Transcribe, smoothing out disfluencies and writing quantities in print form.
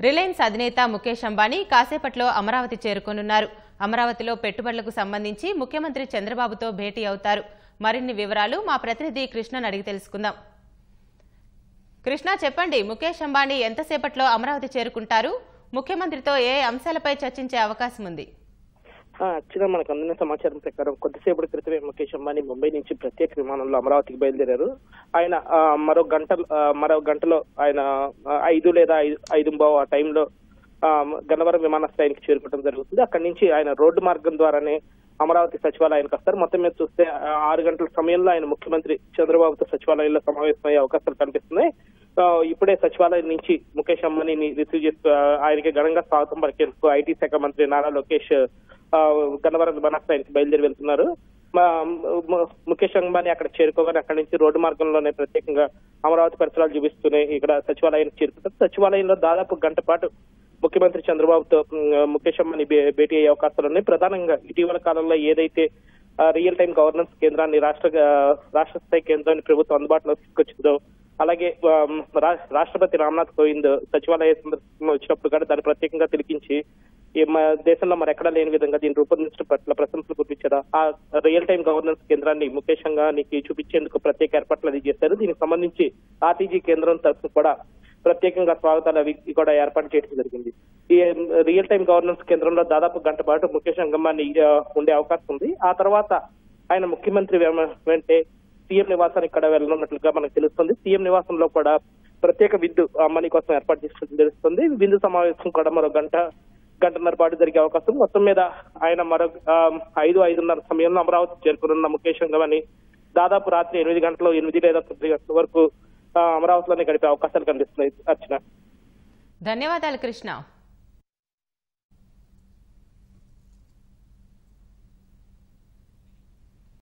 Reliance అధినేత ముఖేష్ అంబానీ కాసేపట్లో అమరావతి చేరుకోనున్నారు. అమరావతిలో పెట్టుబడులకు సంబంధించి ముఖ్యమంత్రి చంద్రబాబుతో భేటీ అవుతారు. మరిన్ని వివరాలు మా ప్రతినిధి కృష్ణను అడిగి తెలుసుకుందాం. కృష్ణ, చెప్పండి, ముఖేష్ అంబానీ ఎంతసేపట్లో అమరావతి చేరుకుంటారు? ముఖ్యమంత్రితో ఏ అంశాలపై చర్చించే అవకాశం ఉంది? యాక్చువల్గా మనకు అందిన సమాచారం ప్రకారం కొద్దిసేపటి క్రితమే ముఖేష్ అంబానీ ముంబై నుంచి ప్రత్యేక విమానంలో అమరావతికి బయలుదేరారు. ఆయన మరో గంటలో ఆయన 5 లేదా 5:15 ఆ టైంలో గన్నవరం విమానాశ్రయానికి చేరుకోవడం జరుగుతుంది. అక్కడి నుంచి ఆయన రోడ్డు మార్గం ద్వారానే అమరావతి సచివాలయానికి వస్తారు. మొత్తం మీద చూస్తే 6 గంటల సమయంలో ఆయన ముఖ్యమంత్రి చంద్రబాబుతో సచివాలయంలో సమావేశమయ్యే అవకాశాలు కనిపిస్తున్నాయి. ఇప్పుడే సచివాలయం నుంచి ముఖేష్ అంబానీని రిసీవ్ చేస్తూ ఆయనకి ఘనంగా స్వాగతం పలికేందుకు ఐటీ శాఖ మంత్రి నారా లోకేష్ గన్నవరం విమానాశ్రయానికి బయలుదేరి వెళ్తున్నారు. ముఖేష్ అంబానీ అక్కడ చేరుకోగానే అక్కడి నుంచి రోడ్డు మార్గంలోనే ప్రత్యేకంగా అమరావతి పరిసరాలు చూపిస్తూనే ఇక్కడ సచివాలయానికి చేరుకుంటారు. సచివాలయంలో దాదాపు గంట పాటు ముఖ్యమంత్రి చంద్రబాబుతో ముఖేష్ అంబానీ భేటీ అయ్యే అవకాశాలు ఉన్నాయి. ప్రధానంగా ఇటీవల కాలంలో ఏదైతే రియల్ టైం గవర్నెన్స్ కేంద్రాన్ని రాష్ట్ర స్థాయి కేంద్రాన్ని ప్రభుత్వం అందుబాటులో తీసుకొచ్చిందో, అలాగే రాష్ట్రపతి రామ్నాథ్ కోవింద్ సచివాలయ సందర్శన వచ్చినప్పుడు కూడా దాన్ని ప్రత్యేకంగా తిలకించి దేశంలో మరెక్కడా లేని విధంగా దీన్ని రూపొందించడం పట్ల ప్రశంసలు కురిపించారు. ఆ రియల్ టైం గవర్నెన్స్ కేంద్రాన్ని ముఖేష్ అంబానీకి చూపించేందుకు ప్రత్యేక ఏర్పాట్లు అది చేశారు. దీనికి సంబంధించి ఆర్టీజీ కేంద్రం తరఫున కూడా ప్రత్యేకంగా స్వాగతాలు అవి కూడా ఏర్పాటు చేయడం జరిగింది. ఈ రియల్ టైం గవర్నెన్స్ కేంద్రంలో దాదాపు గంట పాటు ముఖేష్ అంబానీ ఉండే అవకాశం ఉంది. ఆ తర్వాత ఆయన ముఖ్యమంత్రి వెంటే సీఎం నివాసానికి ఇక్కడ వెళ్ళనున్నట్లుగా మనకు తెలుస్తుంది. సీఎం నివాసంలో కూడా ప్రత్యేక విందు అంబానీ కోసం ఏర్పాటు చేసినట్టు తెలుస్తుంది. విందు సమావేశం కూడా మరో గంటన్నర పాటు జరిగే అవకాశం. మొత్తం మీద ఆయన మరో 5-5:30 సమయంలో అమరావతి చేరుకున్న ముఖేష్ అంబానీ దాదాపు రాత్రి 8 గంటలు 8 లేదా 9 గంటల వరకు అమరావతిలోనే గడిపే అవకాశాలు కనిపిస్తున్నాయి. అర్చన, ధన్యవాదాలు కృష్ణ.